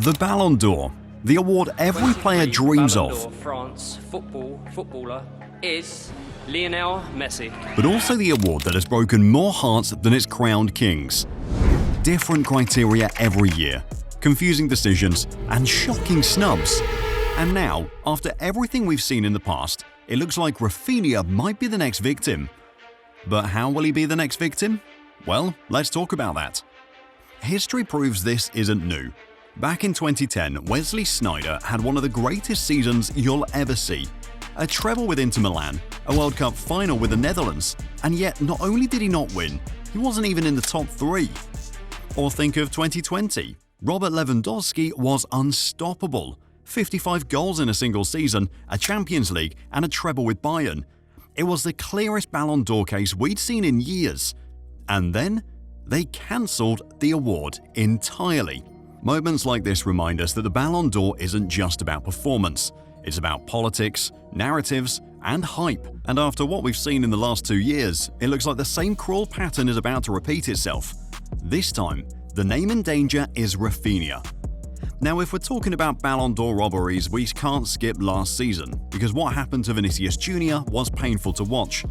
The Ballon d'Or, the award every player dreams Ballon of, d'Or France footballer is Lionel Messi. but also the award that has broken more hearts than its crowned kings. Different criteria every year, confusing decisions, and shocking snubs. And now, after everything we've seen in the past, it looks like Raphinha might be the next victim. But how will he be the next victim? Well, let's talk about that. History proves this isn't new. Back in 2010, Wesley Sneijder had one of the greatest seasons you'll ever see. A treble with Inter Milan, a World Cup final with the Netherlands, and yet not only did he not win, he wasn't even in the top 3. Or think of 2020. Robert Lewandowski was unstoppable. 55 goals in a single season, a Champions League, and a treble with Bayern. It was the clearest Ballon d'Or case we'd seen in years. And then, they cancelled the award entirely. Moments like this remind us that the Ballon d'Or isn't just about performance. It's about politics, narratives, and hype. And after what we've seen in the last 2 years, it looks like the same cruel pattern is about to repeat itself. This time, the name in danger is Raphinha. Now, if we're talking about Ballon d'Or robberies, we can't skip last season, because what happened to Vinícius Júnior was painful to watch.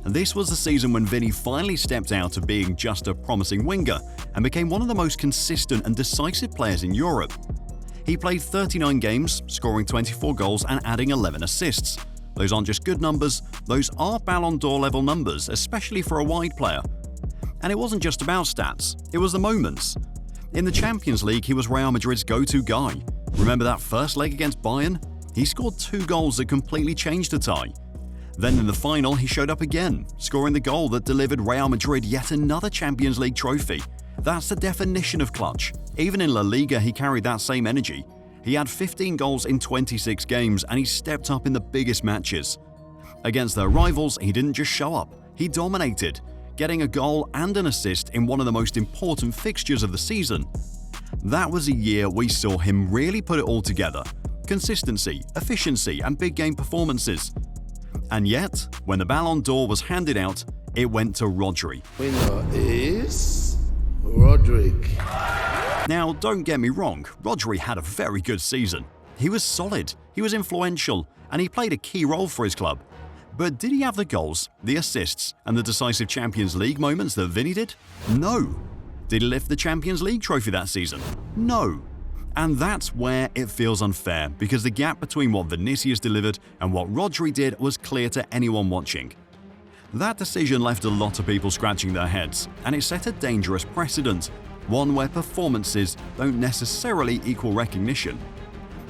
And this was the season when Vinny finally stepped out of being just a promising winger and became one of the most consistent and decisive players in Europe. He played 39 games, scoring 24 goals and adding 11 assists. Those aren't just good numbers, those are Ballon d'Or level numbers, especially for a wide player. And it wasn't just about stats, it was the moments. In the Champions League, he was Real Madrid's go-to guy. Remember that first leg against Bayern? He scored 2 goals that completely changed the tie. Then in the final, he showed up again, scoring the goal that delivered Real Madrid yet another Champions League trophy. That's the definition of clutch. Even in La Liga, he carried that same energy. He had 15 goals in 26 games and he stepped up in the biggest matches. Against their rivals, he didn't just show up, he dominated, getting a goal and an assist in one of the most important fixtures of the season. That was a year we saw him really put it all together. Consistency, efficiency, and big game performances. And yet, when the Ballon d'Or was handed out, it went to Rodri. Winner is Rodri. Now, don't get me wrong, Rodri had a very good season. He was solid, he was influential, and he played a key role for his club. But did he have the goals, the assists, and the decisive Champions League moments that Vinny did? No. Did he lift the Champions League trophy that season? No. And that's where it feels unfair, because the gap between what Vinicius delivered and what Rodri did was clear to anyone watching. That decision left a lot of people scratching their heads, and it set a dangerous precedent, one where performances don't necessarily equal recognition.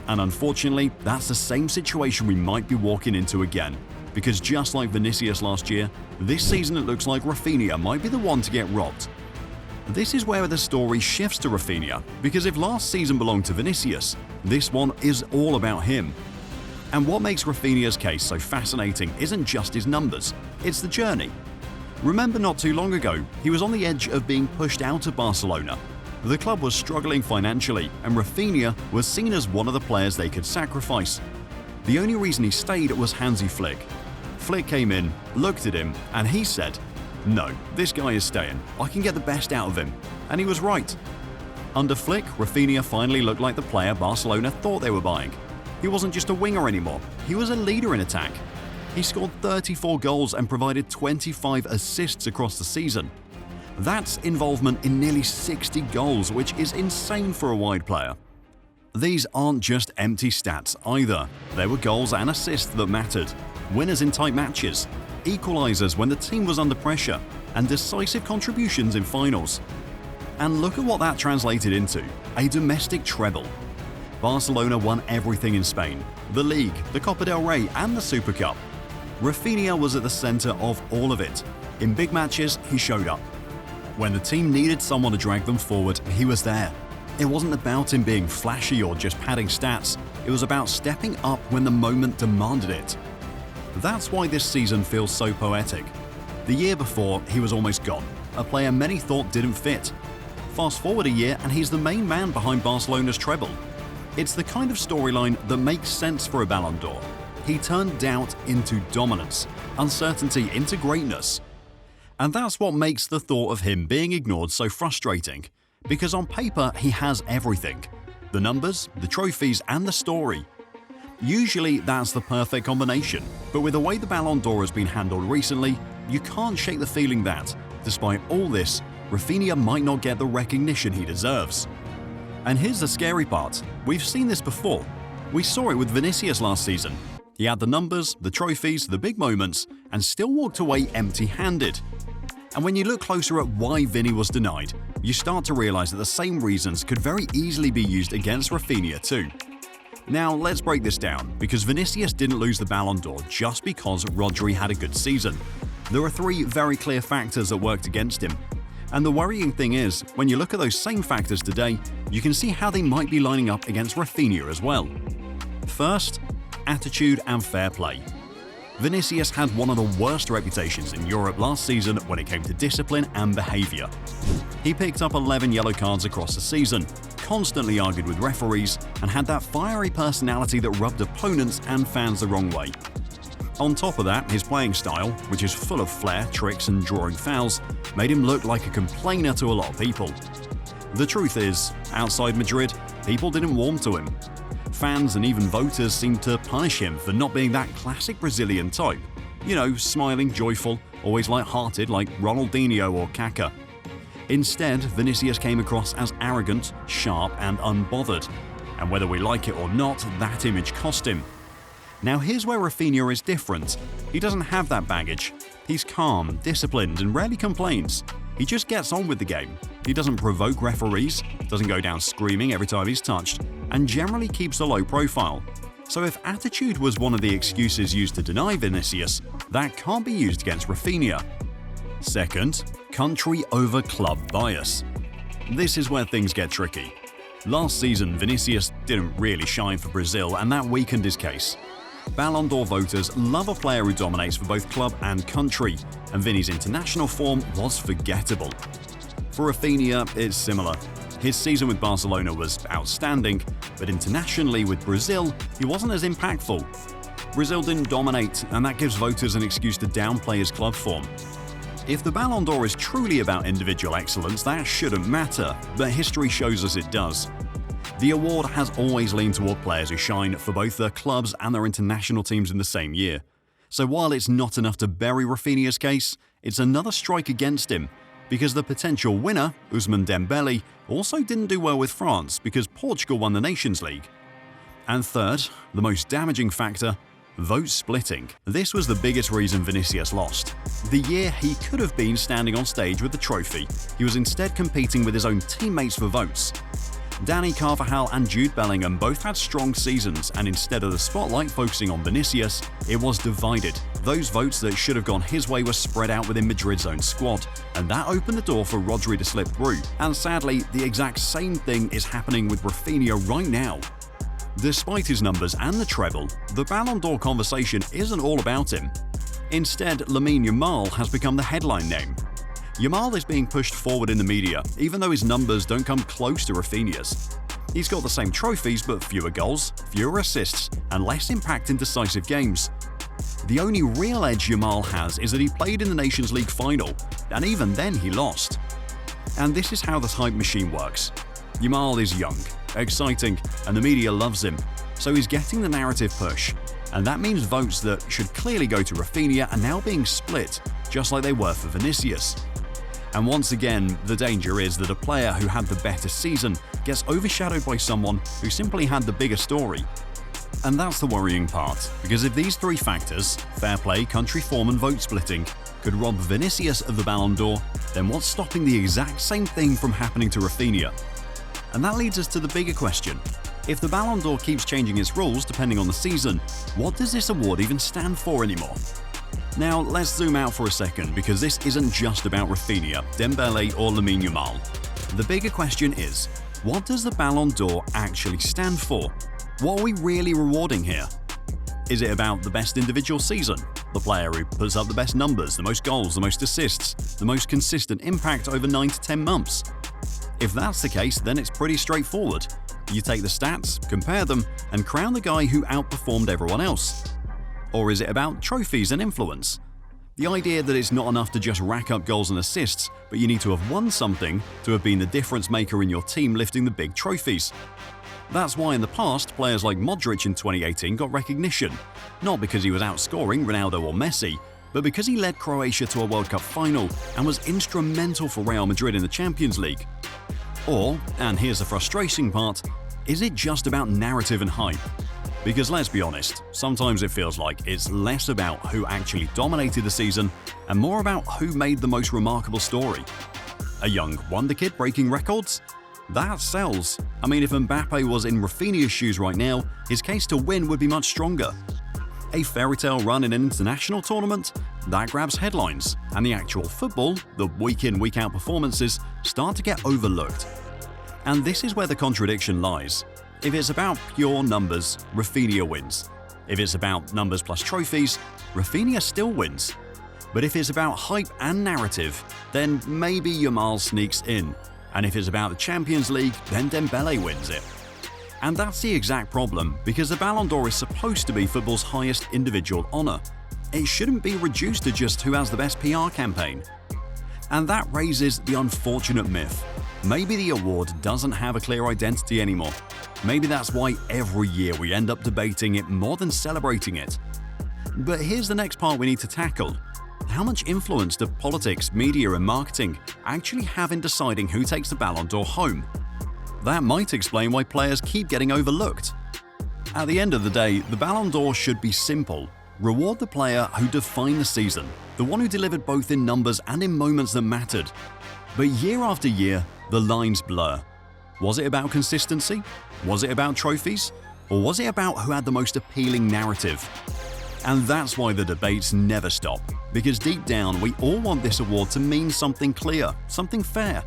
And unfortunately, that's the same situation we might be walking into again, because just like Vinicius last year, this season it looks like Raphinha might be the one to get robbed. This is where the story shifts to Raphinha, because if last season belonged to Vinicius, this one is all about him. And what makes Raphinha's case so fascinating isn't just his numbers, it's the journey. Remember not too long ago, he was on the edge of being pushed out of Barcelona. The club was struggling financially, and Raphinha was seen as one of the players they could sacrifice. The only reason he stayed was Hansi Flick. Flick came in, looked at him, and he said, "No, this guy is staying. I can get the best out of him." And he was right. Under Flick, Raphinha finally looked like the player Barcelona thought they were buying. He wasn't just a winger anymore, he was a leader in attack. He scored 34 goals and provided 25 assists across the season. That's involvement in nearly 60 goals, which is insane for a wide player. These aren't just empty stats either. There were goals and assists that mattered, winners in tight matches, equalizers when the team was under pressure, and decisive contributions in finals. And look at what that translated into, a domestic treble. Barcelona won everything in Spain, the League, the Copa del Rey, and the Super Cup. Raphinha was at the center of all of it. In big matches, he showed up. When the team needed someone to drag them forward, he was there. It wasn't about him being flashy or just padding stats, it was about stepping up when the moment demanded it. That's why this season feels so poetic. The year before, he was almost gone, a player many thought didn't fit. Fast forward a year and he's the main man behind Barcelona's treble. It's the kind of storyline that makes sense for a Ballon d'Or. He turned doubt into dominance, uncertainty into greatness. And that's what makes the thought of him being ignored so frustrating. Because on paper, he has everything. The numbers, the trophies, and the story. Usually that's the perfect combination, but with the way the Ballon d'Or has been handled recently, you can't shake the feeling that, despite all this, Raphinha might not get the recognition he deserves. And here's the scary part, we've seen this before. We saw it with Vinicius last season. He had the numbers, the trophies, the big moments, and still walked away empty-handed. And when you look closer at why Vinny was denied, you start to realize that the same reasons could very easily be used against Raphinha too. Now let's break this down, because Vinicius didn't lose the Ballon d'Or just because Rodri had a good season. There are three very clear factors that worked against him. And the worrying thing is, when you look at those same factors today, you can see how they might be lining up against Raphinha as well. First, attitude and fair play. Vinicius had one of the worst reputations in Europe last season when it came to discipline and behaviour. He picked up 11 yellow cards across the season, constantly argued with referees, and had that fiery personality that rubbed opponents and fans the wrong way. On top of that, his playing style, which is full of flair, tricks and drawing fouls, made him look like a complainer to a lot of people. The truth is, outside Madrid, people didn't warm to him. Fans and even voters seemed to punish him for not being that classic Brazilian type. You know, smiling, joyful, always light-hearted like Ronaldinho or Kaká. Instead, Vinicius came across as arrogant, sharp and unbothered. And whether we like it or not, that image cost him. Now here's where Raphinha is different. He doesn't have that baggage. He's calm, disciplined and rarely complains. He just gets on with the game. He doesn't provoke referees, doesn't go down screaming every time he's touched, and generally keeps a low profile. So if attitude was one of the excuses used to deny Vinicius, that can't be used against Raphinha. Second, country over club bias. This is where things get tricky. Last season, Vinicius didn't really shine for Brazil, and that weakened his case. Ballon d'Or voters love a player who dominates for both club and country, and Vinny's international form was forgettable. For Raphinha, it's similar. His season with Barcelona was outstanding, but internationally with Brazil, he wasn't as impactful. Brazil didn't dominate, and that gives voters an excuse to downplay his club form. If the Ballon d'Or is truly about individual excellence, that shouldn't matter, but history shows us it does. The award has always leaned toward players who shine for both their clubs and their international teams in the same year. So while it's not enough to bury Raphinha's case, it's another strike against him, because the potential winner, Ousmane Dembele, also didn't do well with France because Portugal won the Nations League. And third, the most damaging factor, vote splitting. This was the biggest reason Vinicius lost. The year he could have been standing on stage with the trophy, he was instead competing with his own teammates for votes. Dani Carvajal and Jude Bellingham both had strong seasons, and instead of the spotlight focusing on Vinicius, it was divided. Those votes that should have gone his way were spread out within Madrid's own squad, and that opened the door for Rodri to slip through. And sadly, the exact same thing is happening with Raphinha right now. Despite his numbers and the treble, the Ballon d'Or conversation isn't all about him. Instead, Lamine Yamal has become the headline name. Yamal is being pushed forward in the media, even though his numbers don't come close to Raphinha's. He's got the same trophies but fewer goals, fewer assists, and less impact in decisive games. The only real edge Yamal has is that he played in the Nations League final, and even then he lost. And this is how the hype machine works. Yamal is young, exciting, and the media loves him, so he's getting the narrative push. And that means votes that should clearly go to Raphinha are now being split, just like they were for Vinicius. And once again, the danger is that a player who had the better season gets overshadowed by someone who simply had the bigger story. And that's the worrying part, because if these three factors, fair play, country form and vote splitting, could rob Vinicius of the Ballon d'Or, then what's stopping the exact same thing from happening to Raphinha? And that leads us to the bigger question. If the Ballon d'Or keeps changing its rules depending on the season, what does this award even stand for anymore? Now, let's zoom out for a second, because this isn't just about Raphinha, Dembele or Lamine Yamal. The bigger question is, what does the Ballon d'Or actually stand for? What are we really rewarding here? Is it about the best individual season? The player who puts up the best numbers, the most goals, the most assists, the most consistent impact over 9 to 10 months? If that's the case, then it's pretty straightforward. You take the stats, compare them, and crown the guy who outperformed everyone else. Or is it about trophies and influence? The idea that it's not enough to just rack up goals and assists, but you need to have won something to have been the difference maker in your team lifting the big trophies. That's why in the past, players like Modric in 2018 got recognition, not because he was outscoring Ronaldo or Messi, but because he led Croatia to a World Cup final and was instrumental for Real Madrid in the Champions League. Or, and here's the frustrating part, is it just about narrative and hype? Because let's be honest, sometimes it feels like it's less about who actually dominated the season and more about who made the most remarkable story. A young wonder kid breaking records? That sells. I mean, if Mbappe was in Raphinha's shoes right now, his case to win would be much stronger. A fairytale run in an international tournament? That grabs headlines, and the actual football, the week-in, week-out performances, start to get overlooked. And this is where the contradiction lies. If it's about pure numbers, Raphinha wins. If it's about numbers plus trophies, Raphinha still wins. But if it's about hype and narrative, then maybe Yamal sneaks in. And if it's about the Champions League, then Dembele wins it. And that's the exact problem, because the Ballon d'Or is supposed to be football's highest individual honour. It shouldn't be reduced to just who has the best PR campaign. And that raises the unfortunate myth. Maybe the award doesn't have a clear identity anymore. Maybe that's why every year we end up debating it more than celebrating it. But here's the next part we need to tackle. How much influence do politics, media and marketing actually have in deciding who takes the Ballon d'Or home? That might explain why players keep getting overlooked. At the end of the day, the Ballon d'Or should be simple. Reward the player who defined the season, the one who delivered both in numbers and in moments that mattered. But year after year, the lines blur. Was it about consistency? Was it about trophies? Or was it about who had the most appealing narrative? And that's why the debates never stop, because deep down we all want this award to mean something clear, something fair.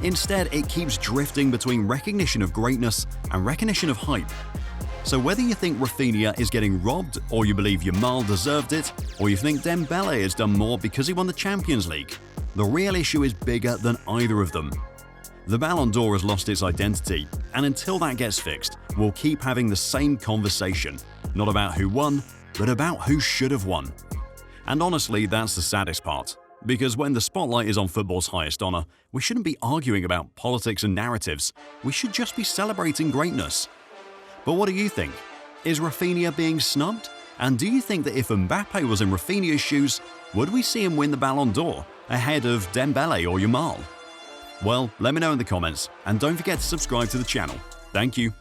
Instead, it keeps drifting between recognition of greatness and recognition of hype. So whether you think Raphinha is getting robbed, or you believe Yamal deserved it, or you think Dembele has done more because he won the Champions League, the real issue is bigger than either of them. The Ballon d'Or has lost its identity, and until that gets fixed, we'll keep having the same conversation, not about who won, but about who should have won. And honestly, that's the saddest part. Because when the spotlight is on football's highest honour, we shouldn't be arguing about politics and narratives. We should just be celebrating greatness. But what do you think? Is Raphinha being snubbed? And do you think that if Mbappe was in Raphinha's shoes, would we see him win the Ballon d'Or ahead of Dembele or Yamal? Well, let me know in the comments, and don't forget to subscribe to the channel. Thank you.